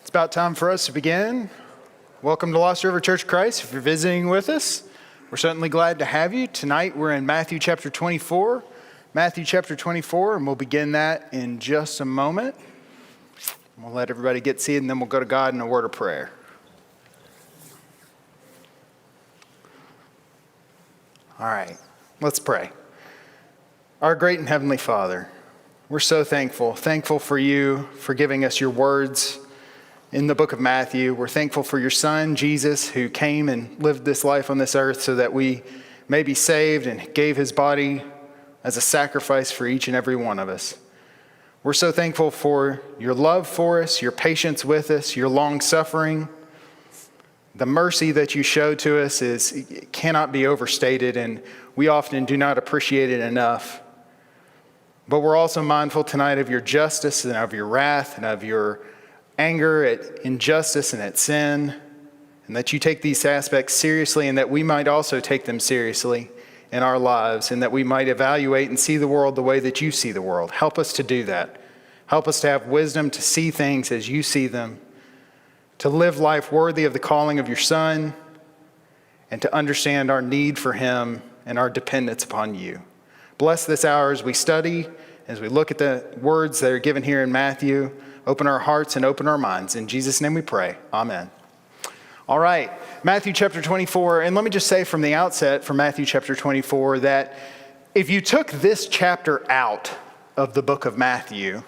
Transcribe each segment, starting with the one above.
It's about time for us to begin. Welcome to Lost River Church of Christ. If you're visiting with us, we're certainly glad to have you. Tonight we're in Matthew chapter 24. Matthew chapter 24, and we'll begin that in just a moment. We'll let everybody get seated, and then we'll go to God in a word of prayer. All right, let's pray. Our great and heavenly Father, we're so thankful for you, for giving us your words in the book of Matthew. We're thankful for your Son, Jesus, who came and lived this life on this earth so that we may be saved and gave his body as a sacrifice for each and every one of us. We're so thankful for your love for us, your patience with us, your long suffering. The mercy that you show to us cannot be overstated, and we often do not appreciate it enough. But we're also mindful tonight of your justice and of your wrath and of your anger at injustice and at sin, and that you take these aspects seriously, and that we might also take them seriously in our lives, and that we might evaluate and see the world the way that you see the world. Help us to do that. Help us to have wisdom to see things as you see them, to live life worthy of the calling of your Son, and to understand our need for him and our dependence upon you. Bless this hour as we study, as we look at the words that are given here in Matthew. Open our hearts and open our minds. In Jesus' name we pray. Amen. All right, Matthew chapter 24. And let me just say from the outset from Matthew chapter 24 that if you took this chapter out of the book of Matthew,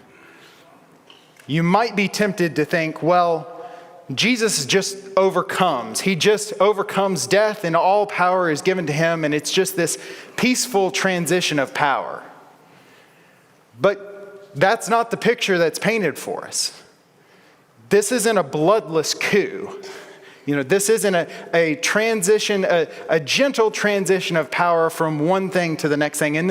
you might be tempted to think, well, Jesus just overcomes. He just overcomes death and all power is given to him, and it's just this peaceful transition of power. But that's not the picture that's painted for us. This isn't a bloodless coup. This isn't a transition, a gentle transition of power from one thing to the next thing. And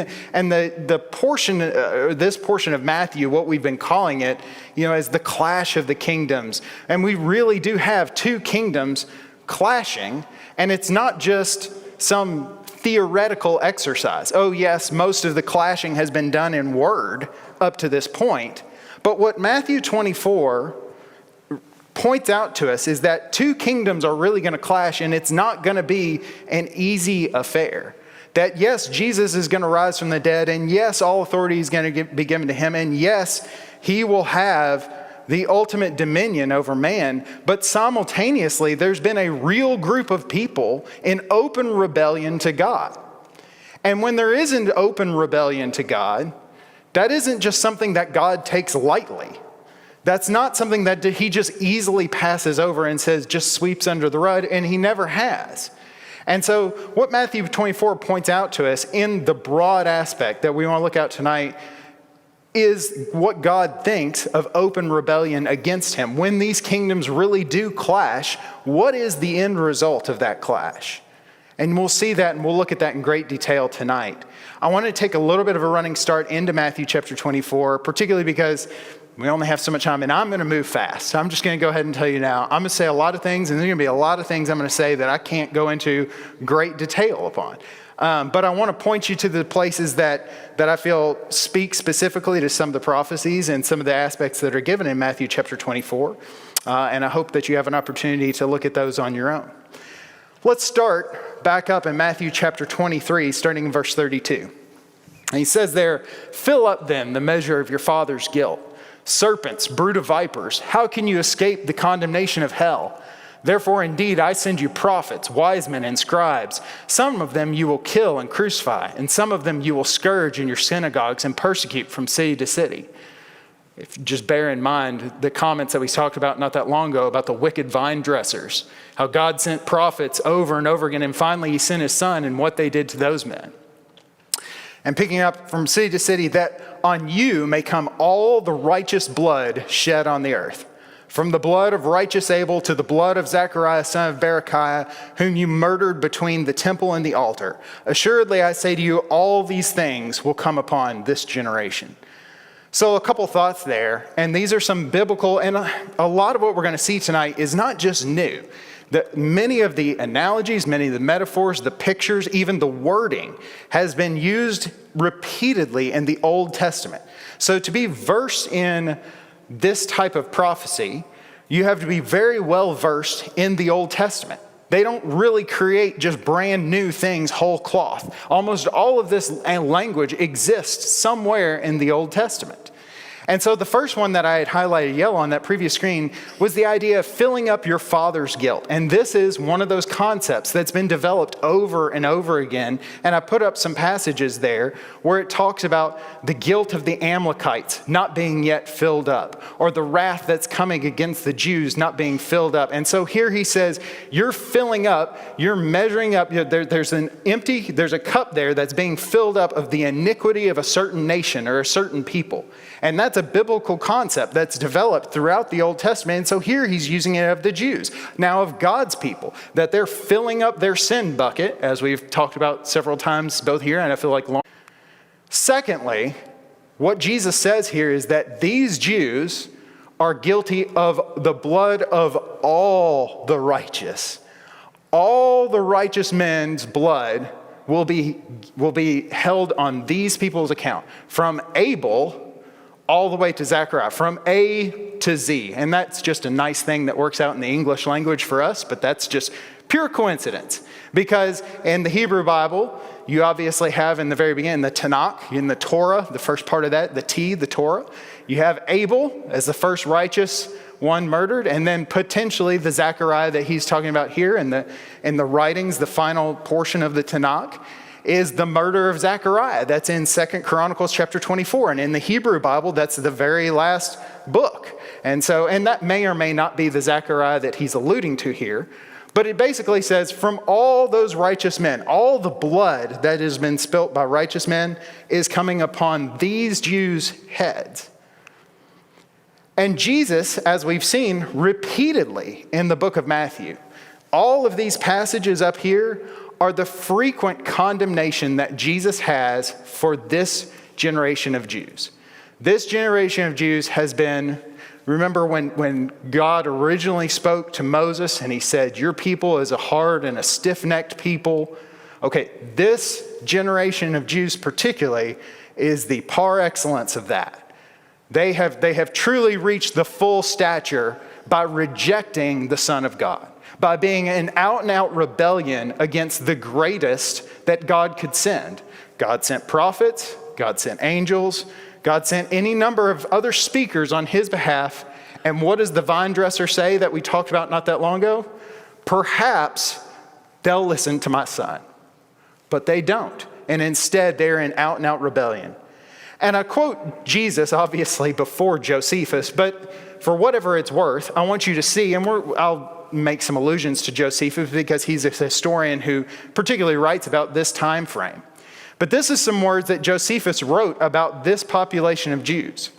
the portion, this portion of Matthew, what we've been calling it, is the clash of the kingdoms. And we really do have two kingdoms clashing, and it's not just some theoretical exercise. Oh yes, most of the clashing has been done in word up to this point. But what Matthew 24 points out to us is that two kingdoms are really going to clash, and it's not going to be an easy affair. That yes, Jesus is going to rise from the dead, and yes, all authority is going to be given to him, and yes, he will have the ultimate dominion over man. But simultaneously, there's been a real group of people in open rebellion to God. And when there is an open rebellion to God, that isn't just something that God takes lightly. That's not something that he just easily passes over and says just sweeps under the rug, and he never has. And so what Matthew 24 points out to us in the broad aspect that we want to look at tonight is what God thinks of open rebellion against him. When these kingdoms really do clash, what is the end result of that clash? And we'll see that, and we'll look at that in great detail tonight. I want to take a little bit of a running start into Matthew chapter 24, particularly because we only have so much time, and I'm going to move fast. So I'm just going to go ahead and tell you now. I'm going to say a lot of things, and there's going to be a lot of things I'm going to say that I can't go into great detail upon. But I want to point you to the places that I feel speak specifically to some of the prophecies and some of the aspects that are given in Matthew chapter 24. And I hope that you have an opportunity to look at those on your own. Let's start back up in Matthew chapter 23, starting in verse 32. And he says there, "Fill up then the measure of your father's guilt. Serpents, brood of vipers, how can you escape the condemnation of hell? Therefore, indeed, I send you prophets, wise men, and scribes. Some of them you will kill and crucify, and some of them you will scourge in your synagogues and persecute from city to city." Just bear in mind the comments that we talked about not that long ago about the wicked vine dressers, how God sent prophets over and over again, and finally he sent his Son and what they did to those men. And picking up from city to city, that on you may come all the righteous blood shed on the earth. From the blood of righteous Abel to the blood of Zechariah, son of Berechiah, whom you murdered between the temple and the altar. Assuredly, I say to you, all these things will come upon this generation. So a couple thoughts there, and these are some biblical, and a lot of what we're going to see tonight is not just new. Many of the analogies, many of the metaphors, the pictures, even the wording has been used repeatedly in the Old Testament. So to be versed in this type of prophecy, you have to be very well versed in the Old Testament. They don't really create just brand new things whole cloth. Almost all of this language exists somewhere in the Old Testament. And so the first one that I had highlighted yellow on that previous screen was the idea of filling up your father's guilt. And this is one of those concepts that's been developed over and over again. And I put up some passages there where it talks about the guilt of the Amalekites not being yet filled up, or the wrath that's coming against the Jews not being filled up. And so here he says, you're filling up, you're measuring up, there's a cup there that's being filled up of the iniquity of a certain nation or a certain people. And that's a biblical concept that's developed throughout the Old Testament. And so here he's using it of the Jews, now of God's people, that they're filling up their sin bucket, as we've talked about several times, both here and I feel like long. Secondly, what Jesus says here is that these Jews are guilty of the blood of all the righteous. All the righteous men's blood will be held on these people's account, from Abel all the way to Zechariah, from A to Z. And that's just a nice thing that works out in the English language for us, but that's just pure coincidence. Because in the Hebrew Bible, you obviously have in the very beginning the Tanakh, in the Torah, the first part of that, the Torah. You have Abel as the first righteous one murdered, and then potentially the Zechariah that he's talking about here in the writings, the final portion of the Tanakh, is the murder of Zechariah. That's in 2 Chronicles chapter 24. And in the Hebrew Bible, that's the very last book. And that may or may not be the Zechariah that he's alluding to here. But it basically says, from all those righteous men, all the blood that has been spilt by righteous men is coming upon these Jews' heads. And Jesus, as we've seen repeatedly in the book of Matthew, all of these passages up here are the frequent condemnation that Jesus has for this generation of Jews. This generation of Jews has been, remember when God originally spoke to Moses and he said, your people is a hard and a stiff-necked people. Okay, this generation of Jews particularly is the par excellence of that. They have truly reached the full stature by rejecting the Son of God, by being an out-and-out rebellion against the greatest that God could send. God sent prophets, God sent angels, God sent any number of other speakers on his behalf. And what does the vine dresser say that we talked about not that long ago? Perhaps they'll listen to my son. But they don't. And instead, they're in out-and-out rebellion. And I quote Jesus, obviously, before Josephus, but for whatever it's worth, I want you to see, and I'll make some allusions to Josephus because he's a historian who particularly writes about this time frame. But this is some words that Josephus wrote about this population of Jews.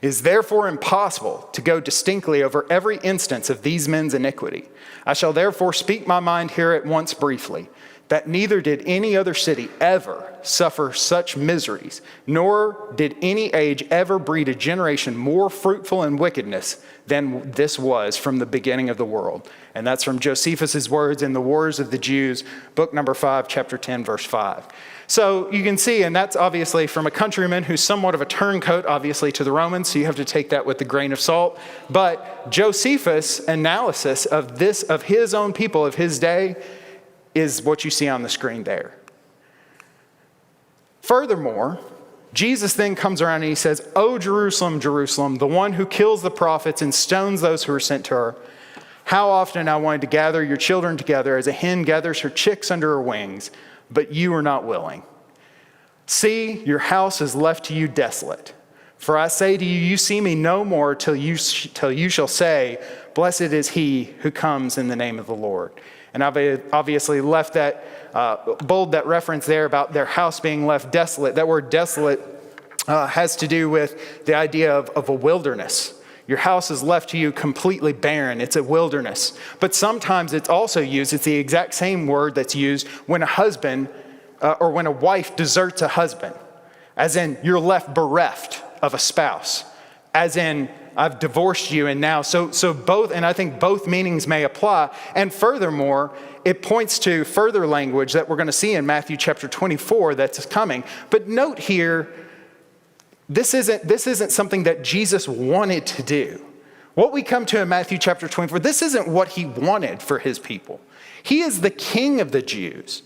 It is therefore impossible to go distinctly over every instance of these men's iniquity. I shall therefore speak my mind here at once briefly, that neither did any other city ever suffer such miseries, nor did any age ever breed a generation more fruitful in wickedness than this was from the beginning of the world. And that's from Josephus' words in the Wars of the Jews, book number 5, chapter 10, verse 5. So you can see, and that's obviously from a countryman who's somewhat of a turncoat, obviously, to the Romans, so you have to take that with a grain of salt. But Josephus' analysis of this, of his own people, of his day, is what you see on the screen there. Furthermore, Jesus then comes around and he says, "O Jerusalem, Jerusalem, the one who kills the prophets and stones those who are sent to her, how often I wanted to gather your children together as a hen gathers her chicks under her wings, but you are not willing. See, your house is left to you desolate. For I say to you, you see me no more till you shall say, blessed is he who comes in the name of the Lord." And I've obviously left that, bold that reference there about their house being left desolate. That word desolate has to do with the idea of a wilderness. Your house is left to you completely barren. It's a wilderness. But sometimes it's also used, it's the exact same word that's used when a husband or when a wife deserts a husband. As in, you're left bereft of a spouse. As in, I've divorced you and now, so both, and I think both meanings may apply. And furthermore, it points to further language that we're going to see in Matthew chapter 24 that's coming. But note here, this isn't something that Jesus wanted to do. What we come to in Matthew chapter 24, this isn't what he wanted for his people. He is the king of the Jews.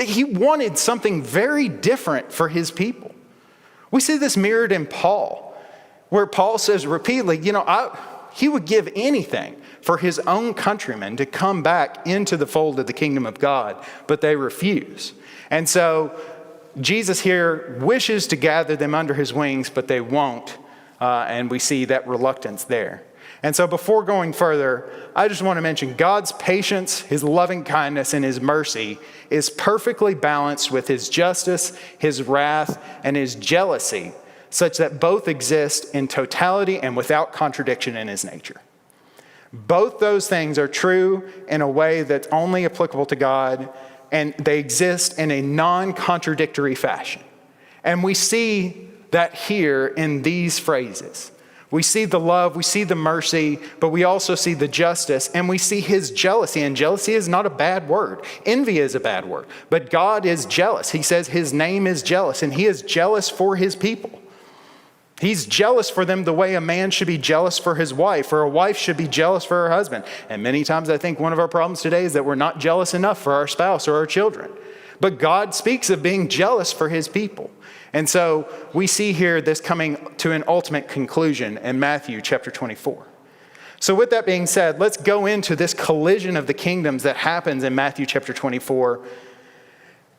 He wanted something very different for his people. We see this mirrored in Paul, where Paul says repeatedly, he would give anything for his own countrymen to come back into the fold of the kingdom of God, but they refuse. And so Jesus here wishes to gather them under his wings, but they won't. And we see that reluctance there. And so before going further, I just want to mention God's patience, his loving kindness, and his mercy is perfectly balanced with his justice, his wrath, and his jealousy, such that both exist in totality and without contradiction in his nature. Both those things are true in a way that's only applicable to God, and they exist in a non-contradictory fashion. And we see that here in these phrases. We see the love, we see the mercy, but we also see the justice, and we see his jealousy. And jealousy is not a bad word. Envy is a bad word. But God is jealous. He says his name is jealous, and he is jealous for his people. He's jealous for them the way a man should be jealous for his wife, or a wife should be jealous for her husband. And many times I think one of our problems today is that we're not jealous enough for our spouse or our children. But God speaks of being jealous for his people. And so we see here this coming to an ultimate conclusion in Matthew chapter 24. So with that being said, let's go into this collision of the kingdoms that happens in Matthew chapter 24.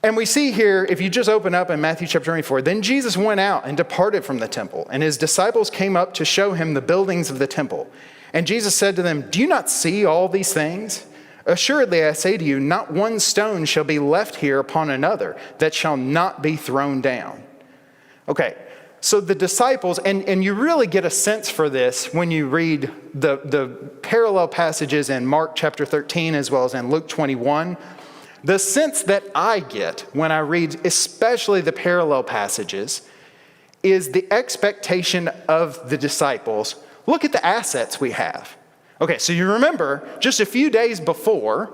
And we see here, if you just open up in Matthew chapter 24, then Jesus went out and departed from the temple, and his disciples came up to show him the buildings of the temple. And Jesus said to them, "Do you not see all these things? Assuredly, I say to you, not one stone shall be left here upon another that shall not be thrown down." Okay, so the disciples, and you really get a sense for this when you read the parallel passages in Mark chapter 13 as well as in Luke 21. The sense that I get when I read especially the parallel passages is the expectation of the disciples. Look at the assets we have. Okay, so you remember just a few days before,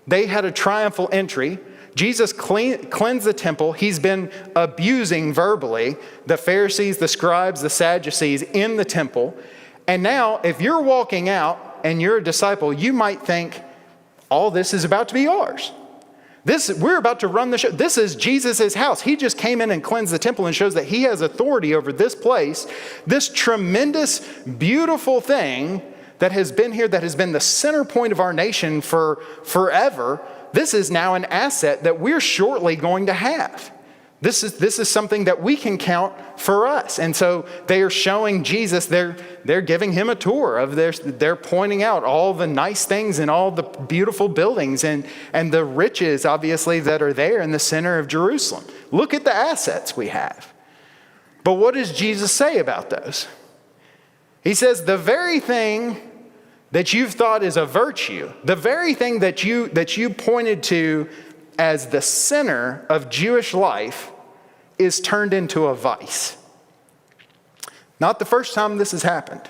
they had a triumphal entry. Jesus cleansed the temple. He's been abusing verbally the Pharisees, the scribes, the Sadducees in the temple. And now, if you're walking out and you're a disciple, you might think, all this is about to be ours. We're about to run the show. This is Jesus' house. He just came in and cleansed the temple and shows that he has authority over this place. This tremendous, beautiful thing that has been here, that has been the center point of our nation for forever. This is now an asset that we're shortly going to have. This is something that we can count for us. And so they are showing Jesus, they're giving him a tour of they're pointing out all the nice things and all the beautiful buildings and the riches, obviously, that are there in the center of Jerusalem. Look at the assets we have. But what does Jesus say about those? He says, the very thing that you've thought is a virtue, the very thing that you pointed to as the center of Jewish life is turned into a vice. Not the first time this has happened.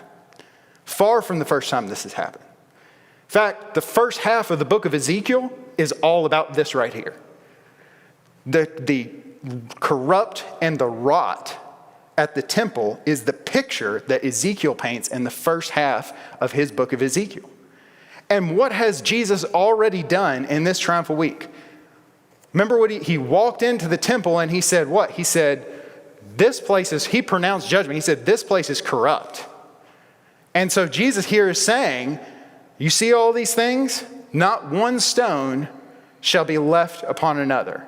Far from the first time this has happened. In fact, the first half of the book of Ezekiel is all about this right here. The corrupt and the rot at the temple is the picture that Ezekiel paints in the first half of his book of Ezekiel. And what has Jesus already done in this triumphal week? Remember what he walked into the temple and he said what? He said, he pronounced judgment. He said, this place is corrupt. And so Jesus here is saying, you see all these things? Not one stone shall be left upon another.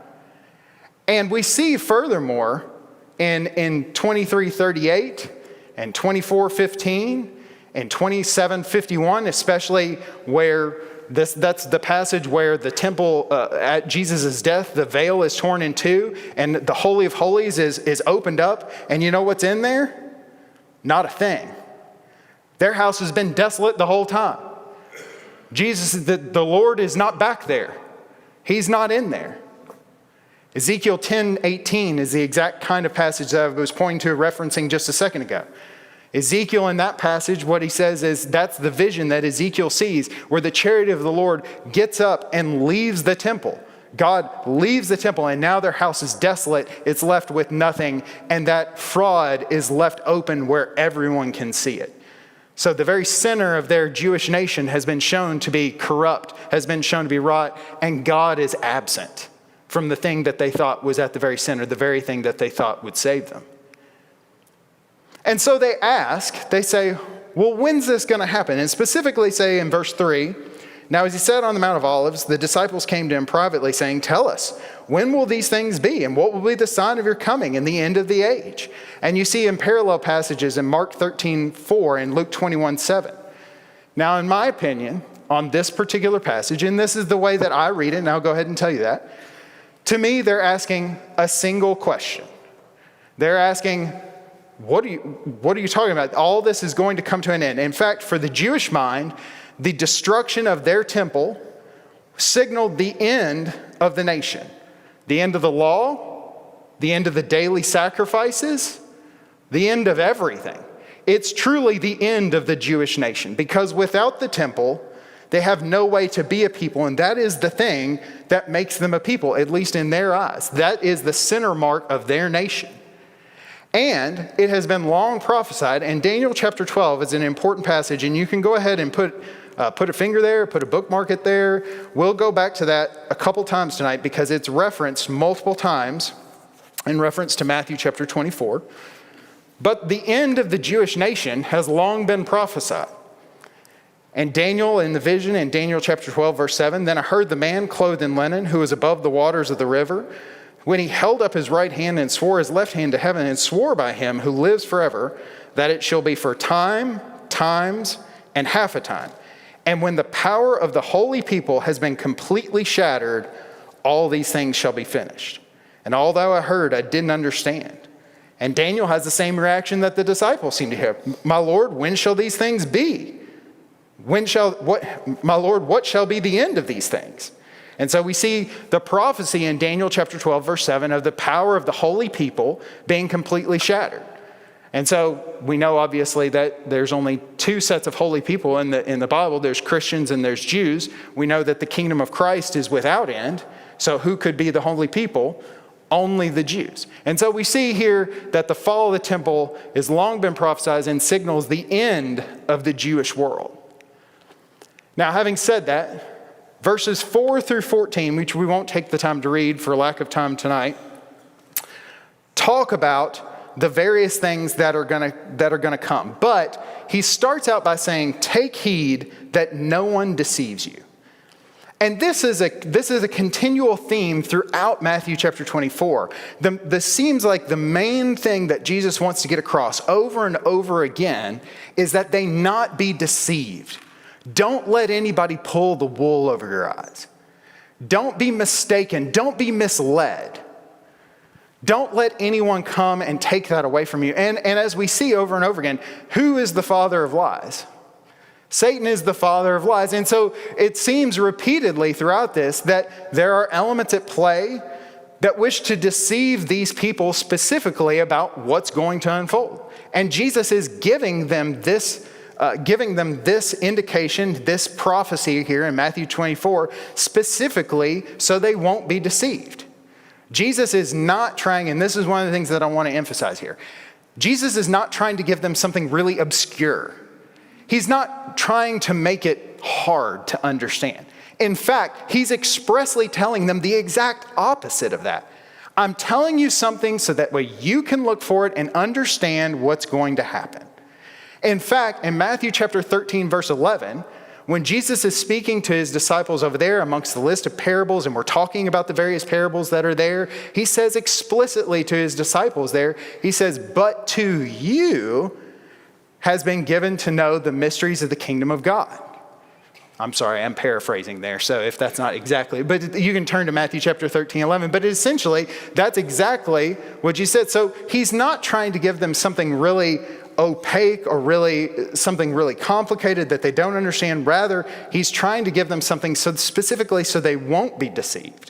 And we see furthermore in 23:38 and 24:15 and 27:51, especially where that's the passage where the temple at Jesus' death, the veil is torn in two and the Holy of Holies is opened up. And you know what's in there? Not a thing. Their house has been desolate the whole time. The Lord is not back there. He's not in there. Ezekiel 10:18 is the exact kind of passage that I was pointing to, referencing just a second ago. Ezekiel in that passage, what he says is that's the vision that Ezekiel sees, where the chariot of the Lord gets up and leaves the temple. God leaves the temple, and now their house is desolate. It's left with nothing, and that fraud is left open where everyone can see it. So the very center of their Jewish nation has been shown to be corrupt, has been shown to be rot, and God is absent from the thing that they thought was at the very center, the very thing that they thought would save them. And so they ask, they say, well, when's this going to happen? And specifically say in verse 3, now as he sat on the Mount of Olives, the disciples came to him privately saying, tell us, when will these things be? And what will be the sign of your coming and the end of the age? And you see in parallel passages in Mark 13:4 and Luke 21:7. Now, in my opinion, on this particular passage, and this is the way that I read it, and I'll go ahead and tell you that, to me, they're asking a single question. They're asking, what are you talking about? All this is going to come to an end. In fact, for the Jewish mind, the destruction of their temple signaled the end of the nation. The end of the law, the end of the daily sacrifices, the end of everything. It's truly the end of the Jewish nation, because without the temple, they have no way to be a people, and that is the thing that makes them a people, at least in their eyes. That is the center mark of their nation. And it has been long prophesied, and Daniel chapter 12 is an important passage, and you can go ahead and put a finger there, put a bookmark it there. We'll go back to that a couple times tonight because it's referenced multiple times in reference to Matthew chapter 24. But the end of the Jewish nation has long been prophesied. And Daniel in the vision in Daniel chapter 12 verse 7, then I heard the man clothed in linen who was above the waters of the river, when he held up his right hand and swore his left hand to heaven and swore by him who lives forever, that it shall be for time, times, and half a time. And when the power of the holy people has been completely shattered, all these things shall be finished. And although I heard, I didn't understand. And Daniel has the same reaction that the disciples seem to have. My Lord, when shall these things be? My Lord, what shall be the end of these things? And so we see the prophecy in Daniel chapter 12, verse 7 of the power of the holy people being completely shattered. And so we know obviously that there's only two sets of holy people in the Bible. There's Christians and there's Jews. We know that the kingdom of Christ is without end. So who could be the holy people? Only the Jews. And so we see here that the fall of the temple has long been prophesied and signals the end of the Jewish world. Now, having said that, verses 4 through 14, which we won't take the time to read for lack of time tonight, talk about the various things that are gonna come. But he starts out by saying, take heed that no one deceives you. And this is a continual theme throughout Matthew chapter 24. This seems like the main thing that Jesus wants to get across over and over again is that they not be deceived. Don't let anybody pull the wool over your eyes. Don't be mistaken. Don't be misled. Don't let anyone come and take that away from you. And as we see over and over again, who is the father of lies? Satan is the father of lies. And so it seems repeatedly throughout this that there are elements at play that wish to deceive these people specifically about what's going to unfold. And Jesus is giving them this indication, this prophecy here in Matthew 24, specifically so they won't be deceived. Jesus is not trying, and this is one of the things that I want to emphasize here. Jesus is not trying to give them something really obscure. He's not trying to make it hard to understand. In fact, he's expressly telling them the exact opposite of that. I'm telling you something so that way you can look for it and understand what's going to happen. In fact, in Matthew chapter 13, verse 11, when Jesus is speaking to his disciples over there amongst the list of parables, and we're talking about the various parables that are there, he says explicitly to his disciples there, he says, but to you has been given to know the mysteries of the kingdom of God. I'm sorry, I'm paraphrasing there, so if that's not exactly, but you can turn to Matthew chapter 13, 11, but essentially, that's exactly what Jesus said. So he's not trying to give them something really opaque or something really complicated that they don't understand. Rather, he's trying to give them something so specifically so they won't be deceived.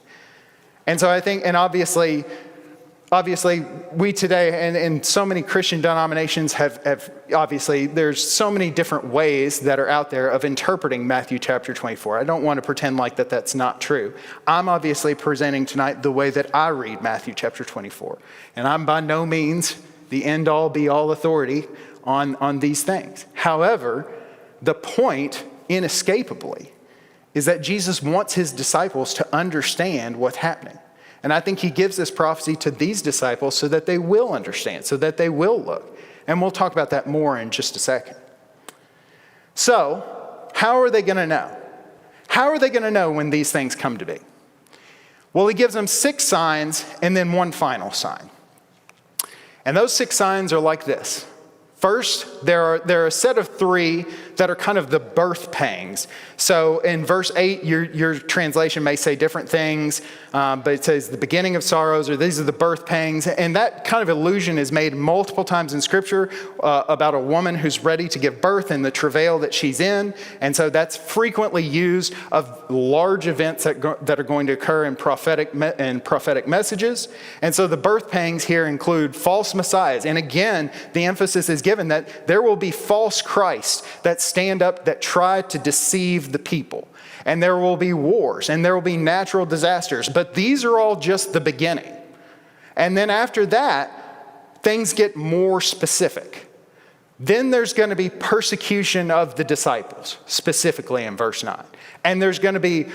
And so I think, and obviously we today and so many Christian denominations have obviously, there's so many different ways that are out there of interpreting Matthew chapter 24. I don't want to pretend like that's not true. I'm obviously presenting tonight the way that I read Matthew chapter 24. And I'm by no means the end-all, be-all authority on these things. However, the point, inescapably, is that Jesus wants his disciples to understand what's happening. And I think he gives this prophecy to these disciples so that they will understand, so that they will look. And we'll talk about that more in just a second. So, how are they going to know? How are they going to know when these things come to be? Well, he gives them 6 signs and then one final sign. And those 6 signs are like this. First, there are a set of 3 that are kind of the birth pangs. So in verse 8, your translation may say different things, but it says the beginning of sorrows, or these are the birth pangs. And that kind of allusion is made multiple times in Scripture about a woman who's ready to give birth and the travail that she's in. And so that's frequently used of large events that are going to occur in prophetic messages. And so the birth pangs here include false messiahs. And again, the emphasis is given that there will be false Christs that stand up that try to deceive the people. And there will be wars and there will be natural disasters. But these are all just the beginning. And then after that, things get more specific. Then there's going to be persecution of the disciples, specifically in verse 9. And there's going to be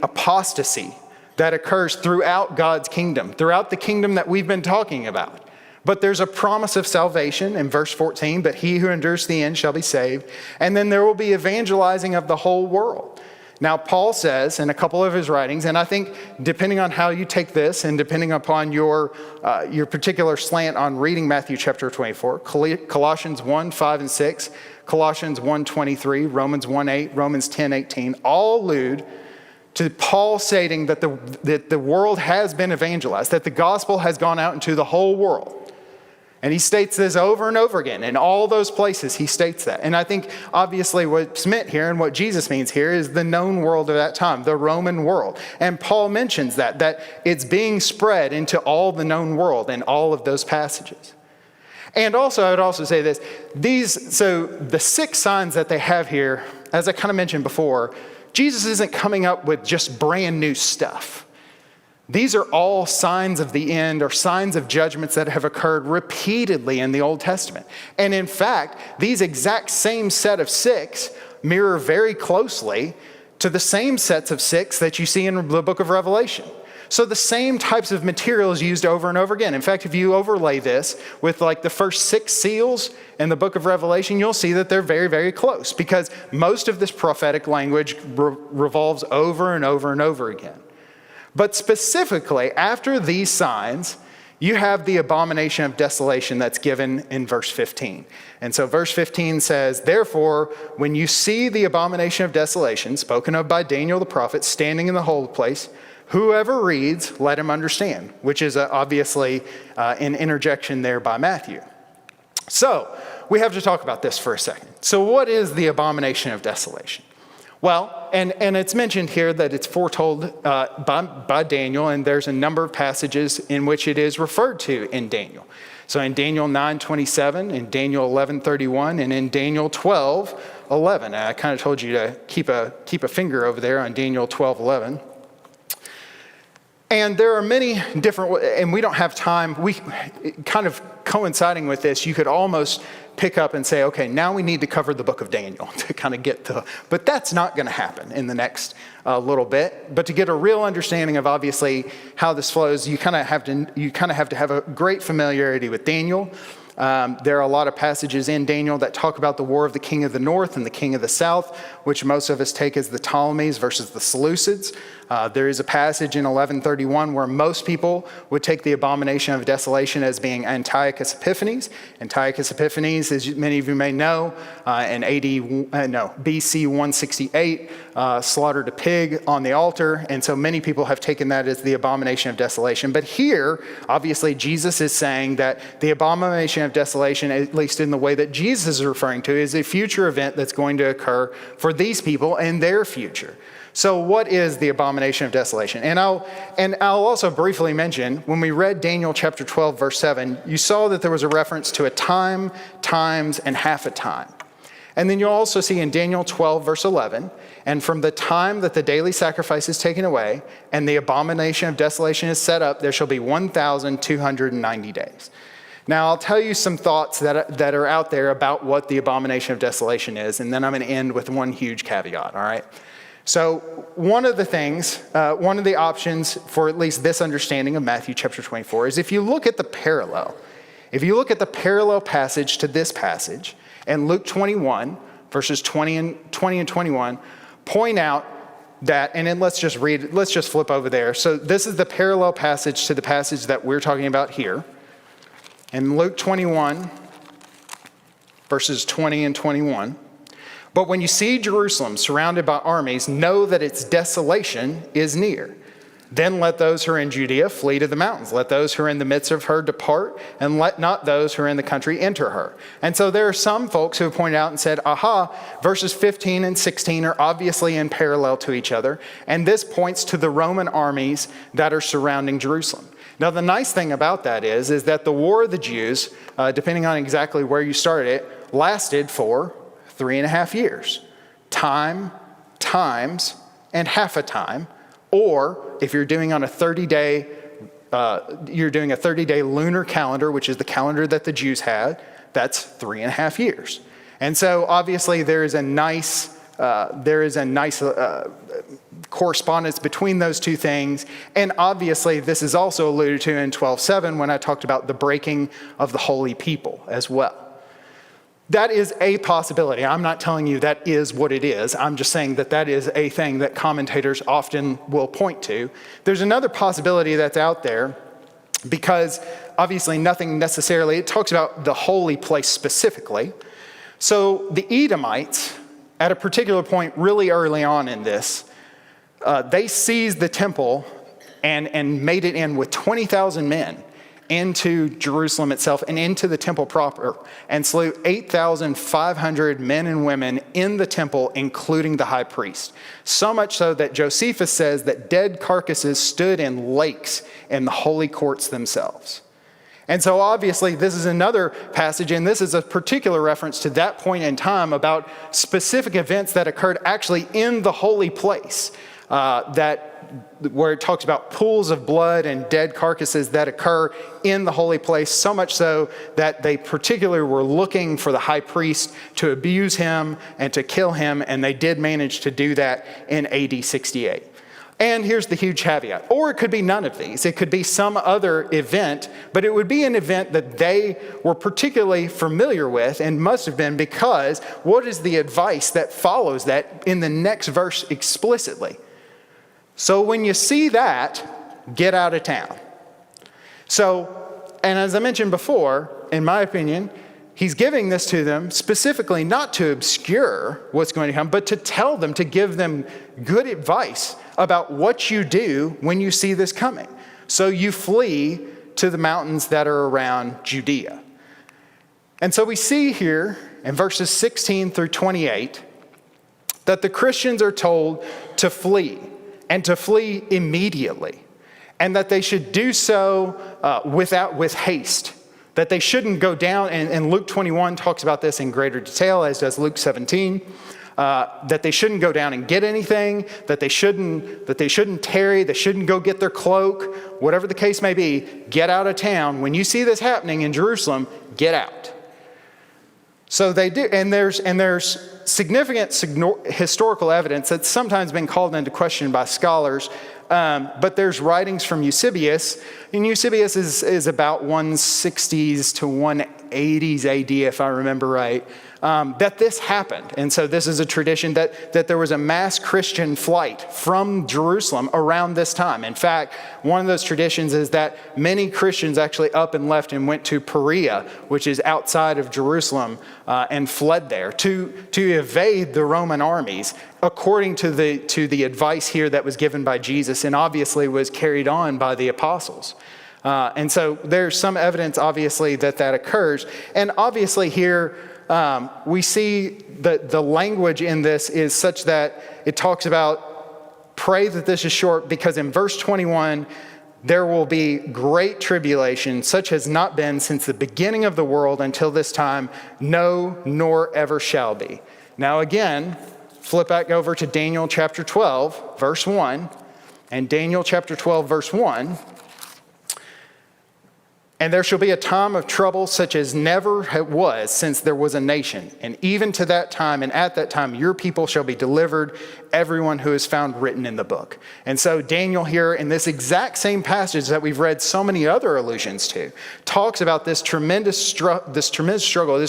apostasy that occurs throughout God's kingdom, throughout the kingdom that we've been talking about. But there's a promise of salvation in verse 14, but he who endures to the end shall be saved. And then there will be evangelizing of the whole world. Now, Paul says in a couple of his writings, and I think depending on how you take this and depending upon your particular slant on reading Matthew chapter 24, Colossians 1, 5 and 6, Colossians 1, 23, Romans 1, 8, Romans 10, 18, all allude to Paul stating that the world has been evangelized, that the gospel has gone out into the whole world. And he states this over and over again. In all those places, he states that. And I think, obviously, what's meant here and what Jesus means here is the known world of that time, the Roman world. And Paul mentions that it's being spread into all the known world in all of those passages. And also, I would also say this. So the 6 signs that they have here, as I kind of mentioned before, Jesus isn't coming up with just brand new stuff. These are all signs of the end or signs of judgments that have occurred repeatedly in the Old Testament. And in fact, these exact same set of 6 mirror very closely to the same sets of 6 that you see in the book of Revelation. So the same types of materials used over and over again. In fact, if you overlay this with like the first 6 seals in the book of Revelation, you'll see that they're very, very close because most of this prophetic language revolves over and over and over again. But specifically, after these signs, you have the abomination of desolation that's given in verse 15. And so verse 15 says, therefore, when you see the abomination of desolation, spoken of by Daniel the prophet, standing in the holy place, whoever reads, let him understand, which is obviously an interjection there by Matthew. So we have to talk about this for a second. So what is the abomination of desolation? Well, and it's mentioned here that it's foretold by Daniel, and there's a number of passages in which it is referred to in Daniel. So in Daniel 9:27, in Daniel 11:31, and in Daniel 12:11. And I kind of told you to keep a finger over there on Daniel 12:11. And there are many different, and we don't have time, kind of coinciding with this, you could almost pick up and say, okay, now we need to cover the book of Daniel to kind of get to, but that's not going to happen in the next little bit. But to get a real understanding of obviously how this flows, you kind of have to have a great familiarity with Daniel. There are a lot of passages in Daniel that talk about the war of the king of the north and the king of the south, which most of us take as the Ptolemies versus the Seleucids. There is a passage in 1131 where most people would take the abomination of desolation as being Antiochus Epiphanes. Antiochus Epiphanes, as many of you may know, in BC 168, slaughtered a pig on the altar. And so many people have taken that as the abomination of desolation. But here, obviously, Jesus is saying that the abomination of desolation, at least in the way that Jesus is referring to, is a future event that's going to occur for these people and their future. So what is the abomination of desolation? And I'll also briefly mention, when we read Daniel chapter 12, verse 7, you saw that there was a reference to a time, times, and half a time. And then you'll also see in Daniel 12, verse 11, and from the time that the daily sacrifice is taken away and the abomination of desolation is set up, there shall be 1,290 days. Now, I'll tell you some thoughts that are out there about what the abomination of desolation is, and then I'm going to end with one huge caveat, all right? So one of the options for at least this understanding of Matthew chapter 24 is if you look at the parallel passage to this passage, and Luke 21, verses 20 and 21, point out that, and then let's just flip over there. So this is the parallel passage to the passage that we're talking about here. In Luke 21, verses 20 and 21, but when you see Jerusalem surrounded by armies, know that its desolation is near. Then let those who are in Judea flee to the mountains. Let those who are in the midst of her depart, and let not those who are in the country enter her. And so there are some folks who have pointed out and said, verses 15 and 16 are obviously in parallel to each other, and this points to the Roman armies that are surrounding Jerusalem. Now, the nice thing about that is that the War of the Jews, depending on exactly where you started it, lasted for 3.5 years. Times, and half a time. Or if you're doing on a 30-day, you're doing a 30-day lunar calendar, which is the calendar that the Jews had, that's 3.5 years. And so obviously there is a nice correspondence between those two things. And obviously this is also alluded to in 12:7 when I talked about the breaking of the holy people as well. That is a possibility. I'm not telling you that is what it is. I'm just saying that is a thing that commentators often will point to. There's another possibility that's out there because obviously nothing necessarily, it talks about the holy place specifically. So the Edomites, at a particular point really early on in this, they seized the temple and made it in with 20,000 men into Jerusalem itself and into the temple proper, and slew 8,500 men and women in the temple, including the high priest. So much so that Josephus says that dead carcasses stood in lakes in the holy courts themselves. And so obviously this is another passage, and this is a particular reference to that point in time about specific events that occurred actually in the holy place, where it talks about pools of blood and dead carcasses that occur in the holy place, so much so that they particularly were looking for the high priest to abuse him and to kill him, and they did manage to do that in AD 68. And here's the huge caveat. Or it could be none of these. It could be some other event, but it would be an event that they were particularly familiar with and must have been, because what is the advice that follows that in the next verse explicitly? So when you see that, get out of town. So, and as I mentioned before, in my opinion, he's giving this to them specifically not to obscure what's going to come, but to tell them, to give them good advice about what you do when you see this coming. So you flee to the mountains that are around Judea. And so we see here in verses 16 through 28 that the Christians are told to flee, and to flee immediately, and that they should do so with haste. That they shouldn't go down, and Luke 21 talks about this in greater detail, as does Luke 17, that they shouldn't go down and get anything, that they shouldn't tarry, they shouldn't go get their cloak, whatever the case may be, get out of town. When you see this happening in Jerusalem, get out. So they do, and there's significant historical evidence that's sometimes been called into question by scholars, but there's writings from Eusebius, and Eusebius is about 160s to 180s AD, if I remember right, that this happened. And so this is a tradition that there was a mass Christian flight from Jerusalem around this time. In fact, one of those traditions is that many Christians actually up and left and went to Perea, which is outside of Jerusalem, and fled there to evade the Roman armies, according to the advice here that was given by Jesus and obviously was carried on by the apostles. And so there's some evidence, obviously, that occurs. And obviously here, we see that the language in this is such that it talks about pray that this is short, because in verse 21, there will be great tribulation, such has not been since the beginning of the world until this time, no, nor ever shall be. Now again, flip back over to Daniel chapter 12, verse 1. And Daniel chapter 12, verse 1 And there shall be a time of trouble such as never was since there was a nation. And even to that time and at that time, your people shall be delivered, everyone who is found written in the book. And so Daniel here in this exact same passage that we've read so many other allusions to, talks about this tremendous struggle, this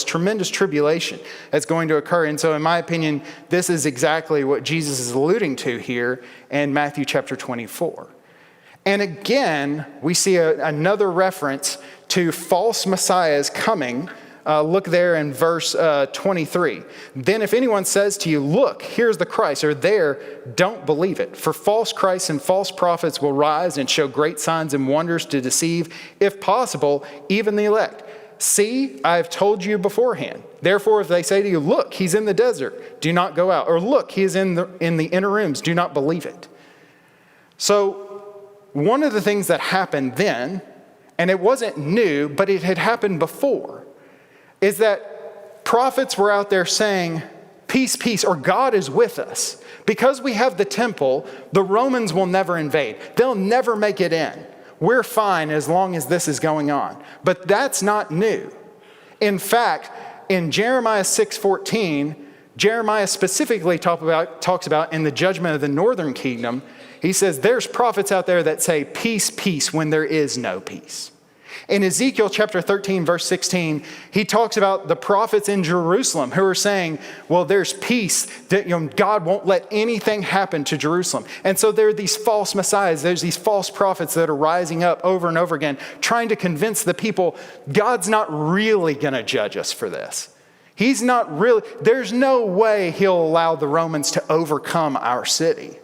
tremendous tribulation that's going to occur. And so in my opinion, this is exactly what Jesus is alluding to here in Matthew chapter 24. And again, we see another reference to false messiahs coming. Look there in verse 23. Then if anyone says to you, look, here's the Christ, or there, don't believe it. For false Christs and false prophets will rise and show great signs and wonders to deceive, if possible, even the elect. See, I have told you beforehand. Therefore, if they say to you, look, he's in the desert, do not go out. Or look, he is in the inner rooms, do not believe it. So, one of the things that happened then, and it wasn't new, but it had happened before, is that prophets were out there saying, peace, peace, or God is with us. Because we have the temple, the Romans will never invade. They'll never make it in. We're fine as long as this is going on. But that's not new. In fact, in Jeremiah 6:14, Jeremiah specifically talks about in the judgment of the northern kingdom, he says, there's prophets out there that say, peace, peace, when there is no peace. In Ezekiel chapter 13, verse 16, he talks about the prophets in Jerusalem who are saying, well, there's peace, that God won't let anything happen to Jerusalem. And so there are these false messiahs, there's these false prophets that are rising up over and over again, trying to convince the people, God's not really going to judge us for this. He's not really, there's no way he'll allow the Romans to overcome our city.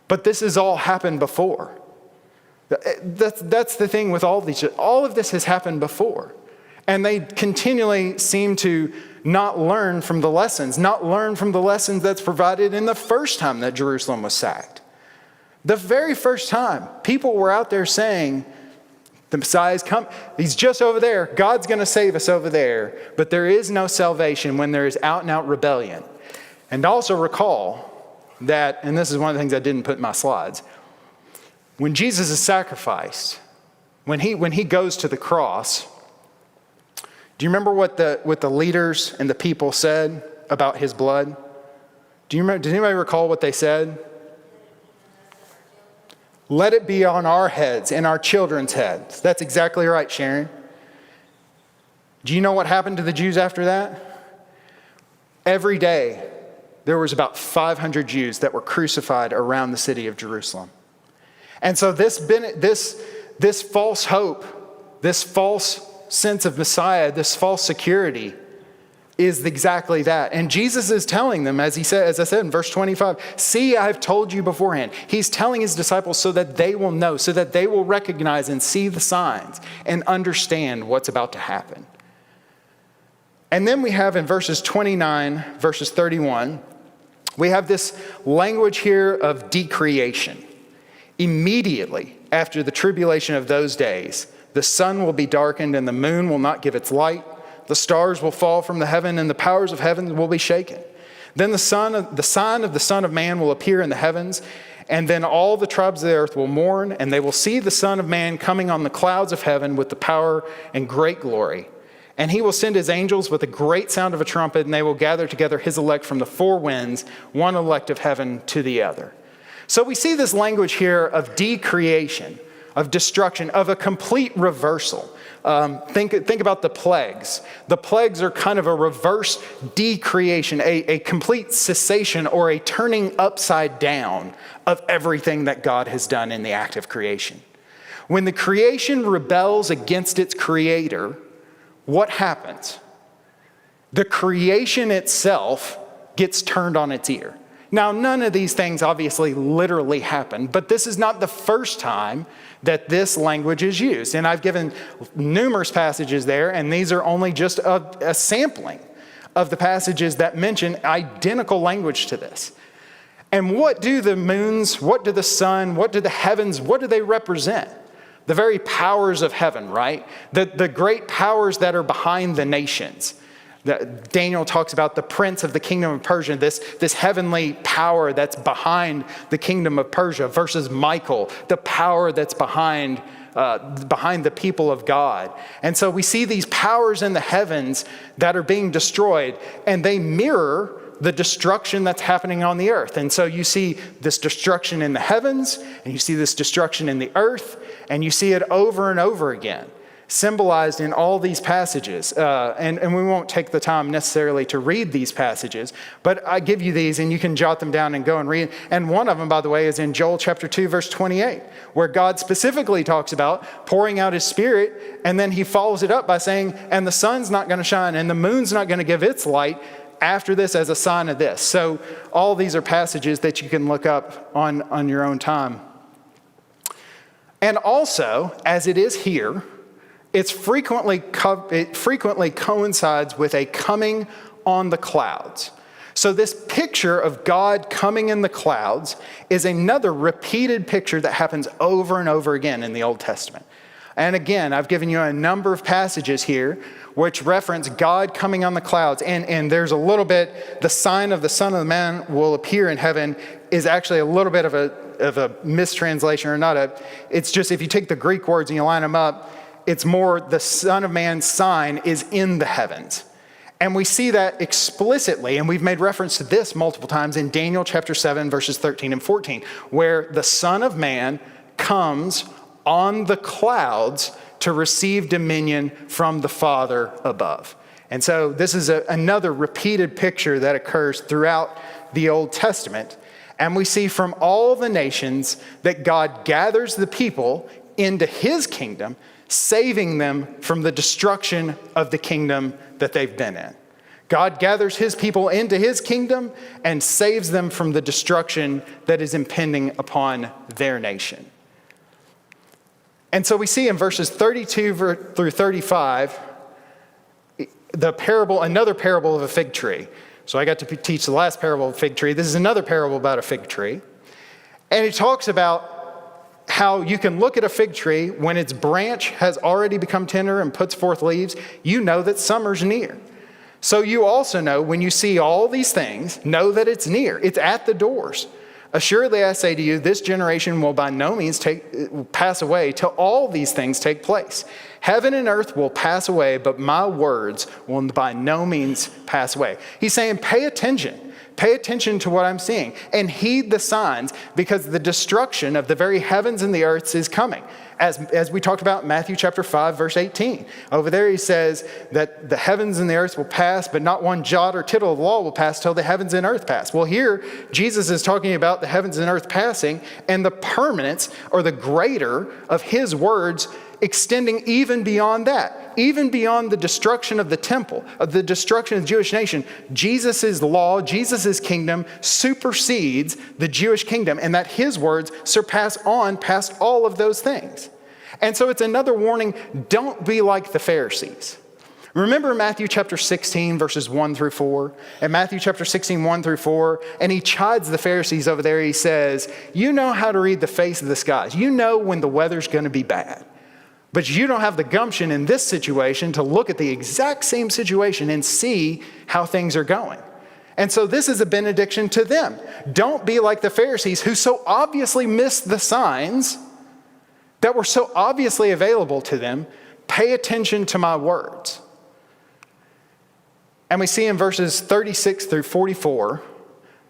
But this has all happened before. That's the thing with all these. All of this has happened before. And they continually seem to not learn from the lessons that's provided in the first time that Jerusalem was sacked. The very first time, people were out there saying, the Messiah's come, he's just over there, God's going to save us over there. But there is no salvation when there is out and out rebellion. And also recall that, and this is one of the things I didn't put in my slides, when Jesus is sacrificed, when he goes to the cross, do you remember what the leaders and the people said about his blood? Does anybody recall what they said? Let it be on our heads and our children's heads. That's exactly right, Sharon. Do you know what happened to the Jews after that? Every day, there was about 500 Jews that were crucified around the city of Jerusalem. And so this false hope, this false sense of Messiah, this false security is exactly that. And Jesus is telling them, as I said in verse 25, see, I've told you beforehand. He's telling his disciples so that they will know, so that they will recognize and see the signs and understand what's about to happen. And then we have in verses 29, verses 31, we have this language here of decreation. Immediately after the tribulation of those days, the sun will be darkened and the moon will not give its light. The stars will fall from the heaven and the powers of heaven will be shaken. Then the sign of the Son of Man will appear in the heavens, and then all the tribes of the earth will mourn, and they will see the Son of Man coming on the clouds of heaven with the power and great glory. And he will send his angels with a great sound of a trumpet, and they will gather together his elect from the four winds, one elect of heaven to the other. So we see this language here of decreation, of destruction, of a complete reversal. Think about the plagues. The plagues are kind of a reverse decreation, a complete cessation or a turning upside down of everything that God has done in the act of creation. When the creation rebels against its creator, what happens? The creation itself gets turned on its ear. Now, none of these things obviously literally happen, but this is not the first time that this language is used. And I've given numerous passages there, and these are only just a sampling of the passages that mention identical language to this. And what do the moons, what do the sun, what do the heavens, what do they represent? The very powers of heaven, right? The great powers that are behind the nations. Daniel talks about the prince of the kingdom of Persia, this heavenly power that's behind the kingdom of Persia versus Michael, the power that's behind the people of God. And so we see these powers in the heavens that are being destroyed, and they mirror the destruction that's happening on the earth. And so you see this destruction in the heavens, and you see this destruction in the earth, and you see it over and over again, symbolized in all these passages. And we won't take the time necessarily to read these passages, but I give you these and you can jot them down and go and read. And one of them, by the way, is in Joel chapter 2, verse 28, where God specifically talks about pouring out his Spirit, and then he follows it up by saying, and the sun's not going to shine, and the moon's not going to give its light after this as a sign of this. So all these are passages that you can look up on your own time. And also, as it is here, it frequently coincides with a coming on the clouds. So this picture of God coming in the clouds is another repeated picture that happens over and over again in the Old Testament. And again, I've given you a number of passages here which reference God coming on the clouds. And there's a little bit, the sign of the Son of Man will appear in heaven is actually a little bit of a mistranslation, or not a, it's just if you take the Greek words and you line them up, it's more the Son of Man's sign is in the heavens. And we see that explicitly, and we've made reference to this multiple times in Daniel chapter 7, verses 13 and 14, where the Son of Man comes on the clouds to receive dominion from the Father above. And so this is another repeated picture that occurs throughout the Old Testament. And we see from all the nations that God gathers the people into his kingdom, saving them from the destruction of the kingdom that they've been in. God gathers his people into his kingdom and saves them from the destruction that is impending upon their nation. And so we see in verses 32 through 35, another parable of a fig tree. So I got to teach the last parable of a fig tree. This is another parable about a fig tree. And it talks about how you can look at a fig tree when its branch has already become tender and puts forth leaves, you know that summer's near. So you also know when you see all these things, know that it's near. It's at the doors. Assuredly, I say to you, this generation will by no means pass away till all these things take place. Heaven and earth will pass away, but my words will by no means pass away. He's saying, pay attention. Pay attention to what I'm seeing and heed the signs, because the destruction of the very heavens and the earths is coming. As we talked about in Matthew chapter 5, verse 18. Over there he says that the heavens and the earth will pass, but not one jot or tittle of the law will pass till the heavens and earth pass. Well, here Jesus is talking about the heavens and earth passing and the permanence or the greater of his words extending even beyond that, even beyond the destruction of the temple, of the destruction of the Jewish nation. Jesus' law, Jesus' kingdom supersedes the Jewish kingdom, and that his words surpass on past all of those things. And so it's another warning, don't be like the Pharisees. Remember Matthew chapter 16, verses 1 through 4? In Matthew chapter 16, 1 through 4, and he chides the Pharisees over there. He says, you know how to read the face of the skies. You know when the weather's going to be bad. But you don't have the gumption in this situation to look at the exact same situation and see how things are going. And so this is a benediction to them. Don't be like the Pharisees who so obviously missed the signs that were so obviously available to them. Pay attention to my words. And we see in verses 36 through 44,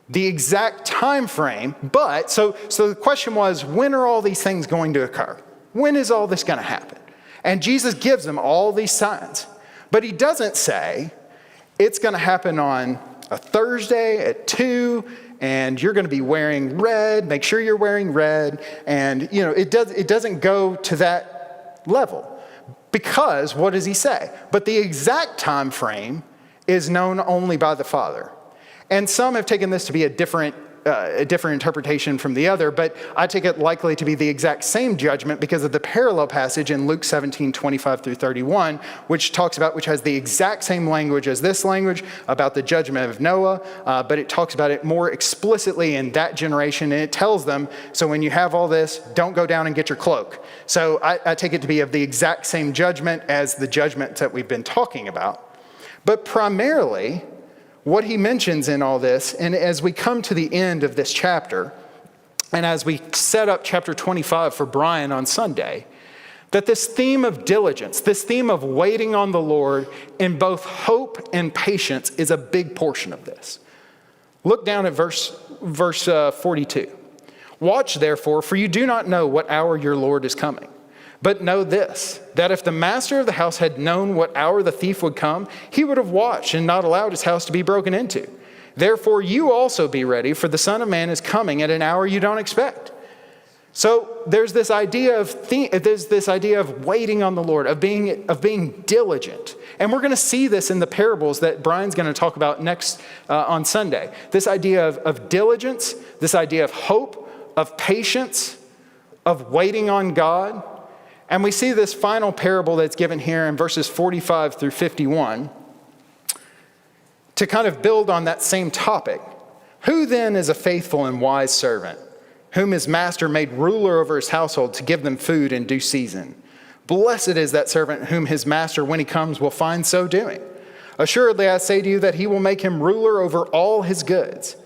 the exact time frame. But so the question was, when are all these things going to occur? When is all this going to happen? And Jesus gives them all these signs. But he doesn't say it's going to happen on a Thursday at 2, and you're going to be wearing red. Make sure you're wearing red. And, it doesn't go to that level. Because what does he say? But the exact time frame is known only by the Father. And some have taken this to be a different interpretation from the other, but I take it likely to be the exact same judgment because of the parallel passage in Luke 17, 25 through 31, which has the exact same language as this language about the judgment of Noah, but it talks about it more explicitly in that generation, and it tells them, so when you have all this, don't go down and get your cloak. So I take it to be of the exact same judgment as the judgment that we've been talking about. But primarily, what he mentions in all this, and as we come to the end of this chapter, and as we set up chapter 25 for Brian on Sunday, That this theme of diligence, this theme of waiting on the Lord in both hope and patience is a big portion of this. Look down at verse 42. Watch therefore, for you do not know what hour your Lord is coming. But know this, that if the master of the house had known what hour the thief would come, he would have watched and not allowed his house to be broken into. Therefore you also be ready, for the Son of Man is coming at an hour you don't expect. So there's this idea of waiting on the Lord, of being diligent. And we're going to see this in the parables that Brian's going to talk about next on Sunday. This idea of diligence, this idea of hope, of patience, of waiting on God. And we see this final parable that's given here in verses 45 through 51 to kind of build on that same topic. Who then is a faithful and wise servant, whom his master made ruler over his household to give them food in due season? Blessed is that servant whom his master, when he comes, will find so doing. Assuredly, I say to you that he will make him ruler over all his goods.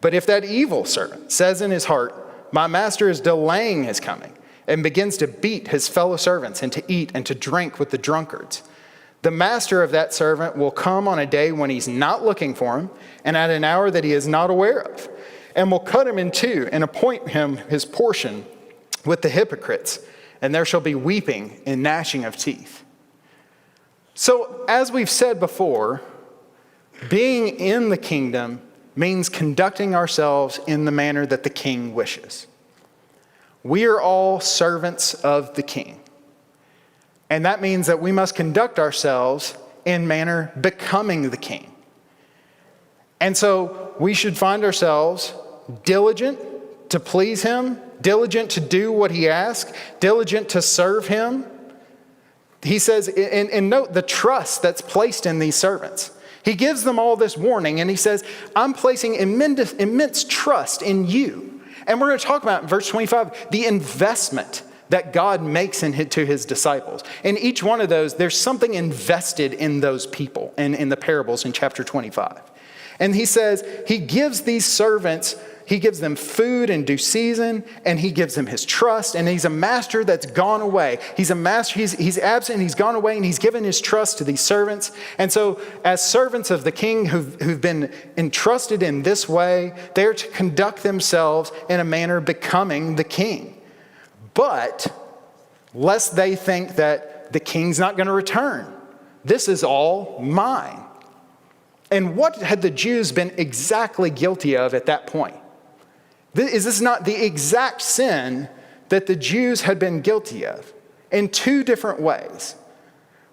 But if that evil servant says in his heart, my master is delaying his coming, and begins to beat his fellow servants and to eat and to drink with the drunkards, the master of that servant will come on a day when he's not looking for him, and at an hour that he is not aware of, and will cut him in two and appoint him his portion with the hypocrites, and there shall be weeping and gnashing of teeth. So, as we've said before, being in the kingdom means conducting ourselves in the manner that the king wishes. We are all servants of the king. And that means that we must conduct ourselves in manner becoming the king. And so we should find ourselves diligent to please him, diligent to do what he asks, diligent to serve him. He says, and note the trust that's placed in these servants. He gives them all this warning and he says, I'm placing immense trust in you. And we're going to talk about in verse 25, the investment that God makes to his disciples. In each one of those, there's something invested in those people and in the parables in chapter 25. And he says, he gives these servants, he gives them food in due season, and he gives them his trust. And he's a master that's gone away. He's a master, he's absent, he's gone away, and he's given his trust to these servants. And so as servants of the king who've been entrusted in this way, they're to conduct themselves in a manner becoming the king. But lest they think that the king's not going to return. This is all mine. And what had the Jews been exactly guilty of at that point? Is this not the exact sin that the Jews had been guilty of in two different ways?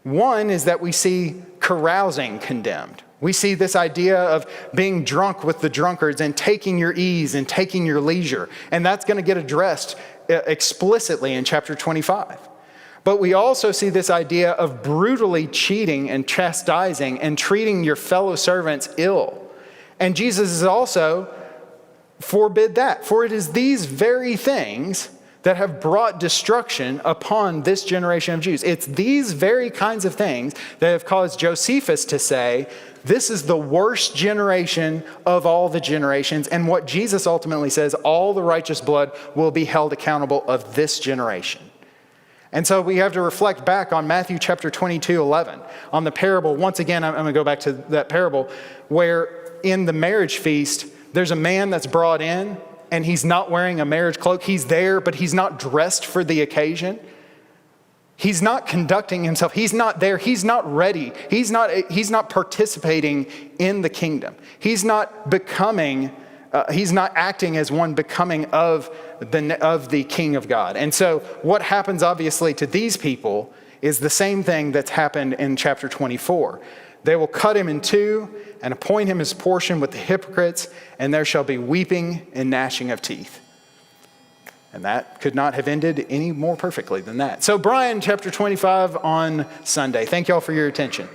One is that we see carousing condemned. We see this idea of being drunk with the drunkards and taking your ease and taking your leisure. And that's going to get addressed explicitly in chapter 25. But we also see this idea of brutally cheating and chastising and treating your fellow servants ill. And Jesus is also forbid that. For it is these very things that have brought destruction upon this generation of Jews. It's these very kinds of things that have caused Josephus to say, this is the worst generation of all the generations. And what Jesus ultimately says, all the righteous blood will be held accountable of this generation. And so we have to reflect back on Matthew chapter 22:11, on the parable. Once again, I'm going to go back to that parable where in the marriage feast, there's a man that's brought in and he's not wearing a marriage cloak. He's there, but he's not dressed for the occasion. He's not conducting himself. He's not there. He's not ready. He's not participating in the kingdom. He's not becoming, he's not acting as one becoming of the King of God. And so what happens obviously to these people is the same thing that's happened in chapter 24. They will cut him in two and appoint him his portion with the hypocrites, and there shall be weeping and gnashing of teeth. And that could not have ended any more perfectly than that. So Brian, chapter 25 on Sunday. Thank y'all for your attention.